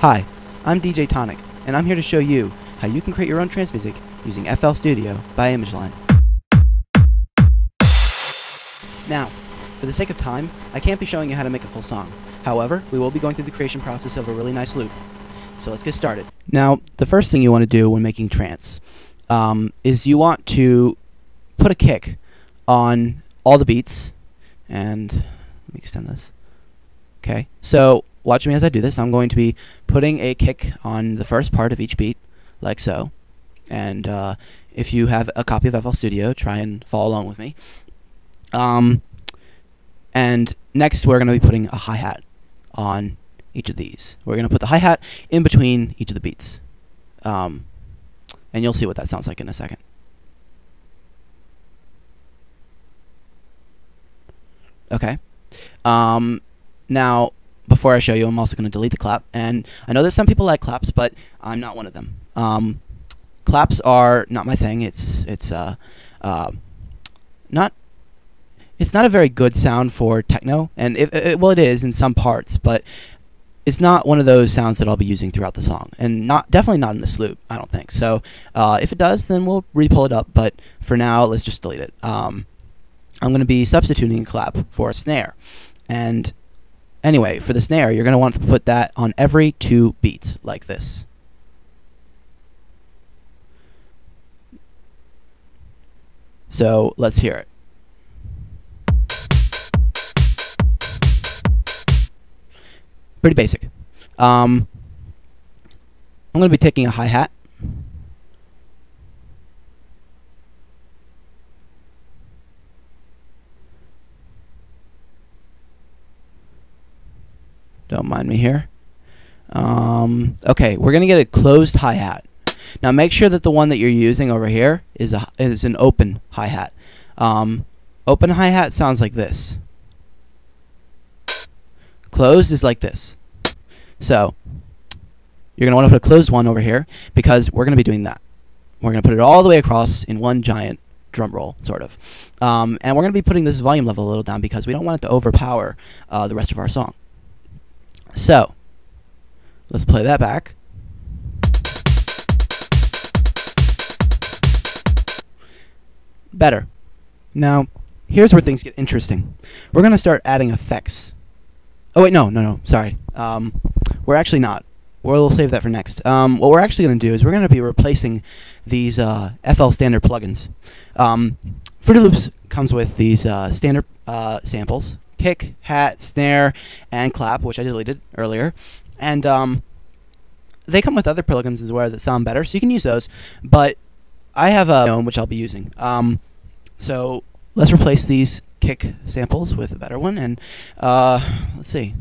Hi, I'm DJ Tonic, and I'm here to show you how you can create your own trance music using FL Studio by ImageLine. Now, for the sake of time, I can't be showing you how to make a full song. However, we will be going through the creation process of a really nice loop. So let's get started. Now, the first thing you want to do when making trance is you want to put a kick on all the beats. And let me extend this. Okay, so watch me as I do this. I'm going to be putting a kick on the first part of each beat, like so. And if you have a copy of FL Studio, try and follow along with me. And next we're going to be putting a hi-hat on each of these. We're going to put the hi-hat in between each of the beats. And you'll see what that sounds like in a second. Okay. Now, before I show you, I'm also going to delete the clap. And I know that some people like claps, but I'm not one of them. Claps are not my thing. It's not a very good sound for techno, and well, it is in some parts, but it's not one of those sounds that I'll be using throughout the song, and definitely not in this loop, I don't think. So if it does, then we'll re-pull it up, but for now, let's just delete it. I'm going to be substituting a clap for a snare, and anyway, for the snare, you're going to want to put that on every 2 beats, like this. So let's hear it. Pretty basic. I'm going to be taking a hi-hat. Don't mind me here. Okay, we're going to get a closed hi-hat. Now make sure that the one that you're using over here is an open hi-hat. Open hi-hat sounds like this. Closed is like this. So you're going to want to put a closed one over here because we're going to be doing that. We're going to put it all the way across in one giant drum roll, sort of. And we're going to be putting this volume level a little down because we don't want it to overpower the rest of our song. So let's play that back. Better. Now, here's where things get interesting. We're going to start adding effects. Oh, wait, no, sorry. We're actually not. We'll save that for next. What we're actually going to do is we're going to be replacing these FL standard plugins. Fruity Loops comes with these standard samples, kick, hat, snare, and clap, which I deleted earlier. And they come with other plugins as well that sound better, so you can use those. But I have a own, which I'll be using. So let's replace these kick samples with a better one, and let's see.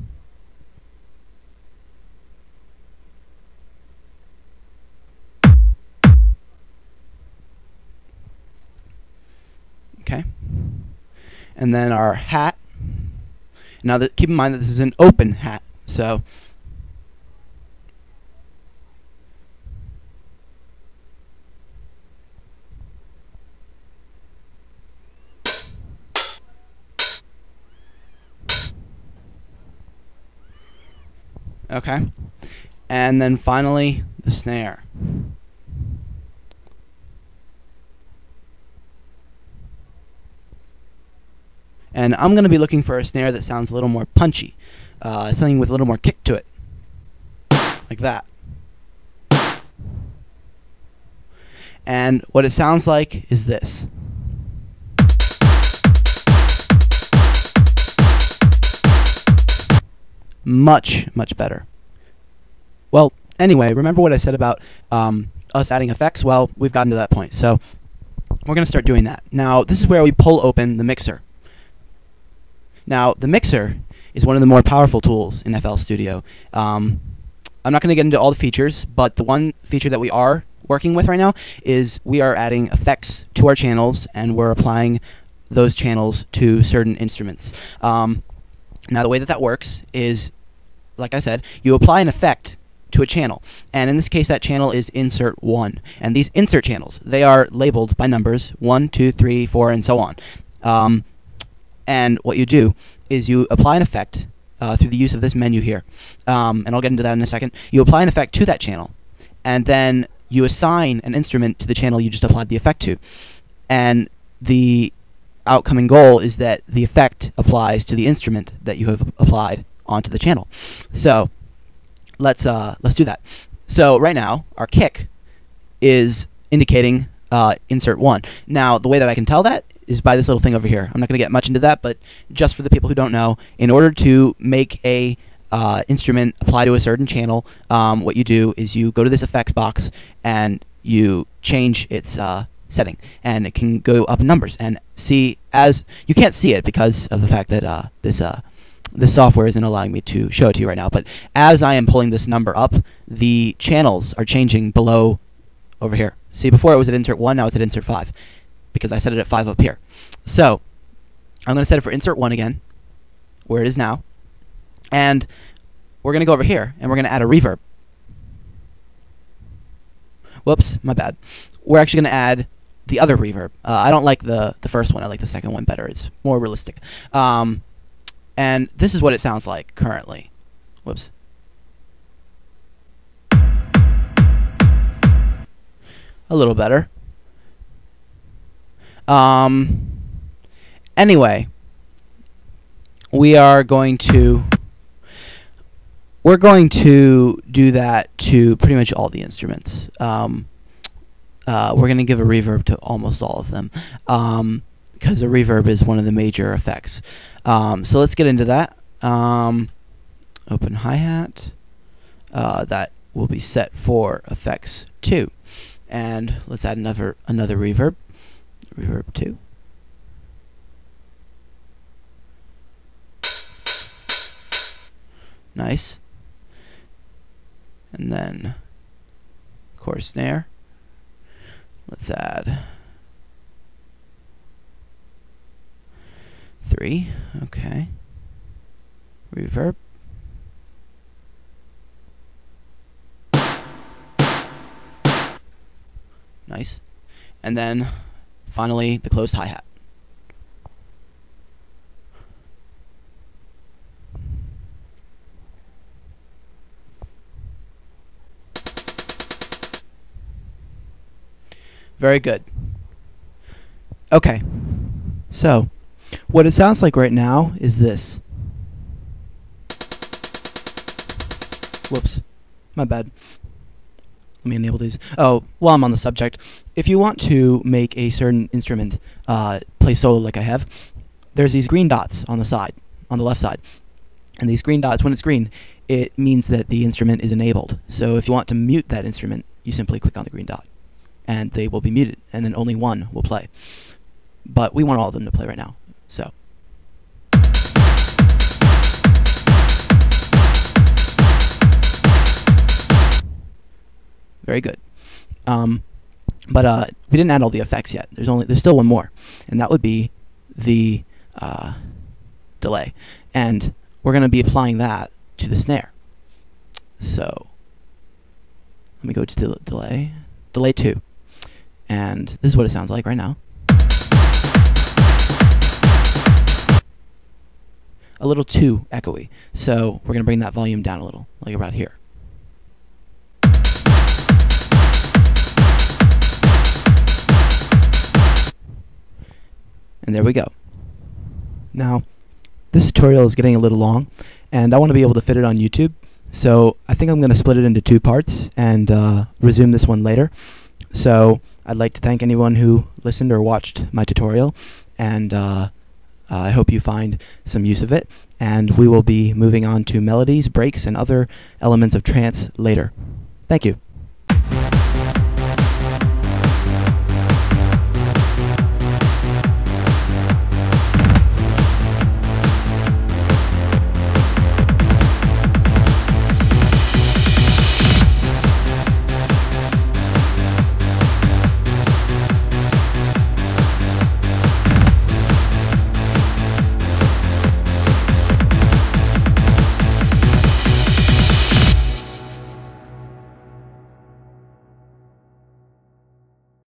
Okay. And then our hat. Now, keep in mind that this is an open hat, so okay. And then finally, the snare. And I'm going to be looking for a snare that sounds a little more punchy, something with a little more kick to it, like that. And what it sounds like is this. Much, much better. Well, anyway, remember what I said about us adding effects? Well, we've gotten to that point, so we're going to start doing that. Now, this is where we pull open the mixer. Now, the mixer is one of the more powerful tools in FL Studio. I'm not going to get into all the features, but the one feature that we are working with right now is we are adding effects to our channels, and we're applying those channels to certain instruments. Now, the way that works is, like I said, you apply an effect to a channel, and in this case that channel is insert 1, and these insert channels, they are labeled by numbers 1, 2, 3, 4, and so on. And what you do is you apply an effect through the use of this menu here, and I'll get into that in a second. You apply an effect to that channel, and then you assign an instrument to the channel you just applied the effect to. And the outcoming goal is that the effect applies to the instrument that you have applied onto the channel. So let's do that. So right now, our kick is indicating insert 1. Now, the way that I can tell that is by this little thing over here. I'm not going to get much into that, but just for the people who don't know, in order to make a instrument apply to a certain channel, what you do is you go to this effects box and you change its setting, and it can go up in numbers. And see, as you can't see it because of the fact that this software isn't allowing me to show it to you right now, but as I am pulling this number up, the channels are changing below over here. See, before it was at insert 1, now it's at insert 5, because I set it at 5 up here. So I'm going to set it for insert 1 again, where it is now, and we're going to go over here, and we're going to add a reverb. Whoops, my bad. We're actually going to add the other reverb. I don't like the first one. I like the second one better. It's more realistic. And this is what it sounds like currently. Whoops. A little better. Anyway, we're going to do that to pretty much all the instruments. We're going to give a reverb to almost all of them, because a reverb is one of the major effects. So let's get into that. Open hi-hat. That will be set for effects 2. And let's add another reverb. Reverb 2. Nice. And then core snare. Let's add 3. Okay. Reverb. Nice. And then finally the closed hi-hat. Very good. Okay. So, what it sounds like right now is this. Whoops. My bad. Let me enable these. Oh, while I'm on the subject, if you want to make a certain instrument play solo like I have, there's these green dots on the side, on the left side. And these green dots, when it's green, it means that the instrument is enabled. So if you want to mute that instrument, you simply click on the green dot, and they will be muted, and then only one will play. But we want all of them to play right now, so. Very good. But we didn't add all the effects yet. There's still one more, and that would be the delay. And we're going to be applying that to the snare. So let me go to the delay 2. And this is what it sounds like right now. A little too echoey. So we're going to bring that volume down a little, like about here. And there we go. Now, this tutorial is getting a little long, and I want to be able to fit it on YouTube. So I think I'm going to split it into 2 parts and resume this one later. So I'd like to thank anyone who listened or watched my tutorial, and I hope you find some use of it. And we will be moving on to melodies, breaks, and other elements of trance later. Thank you.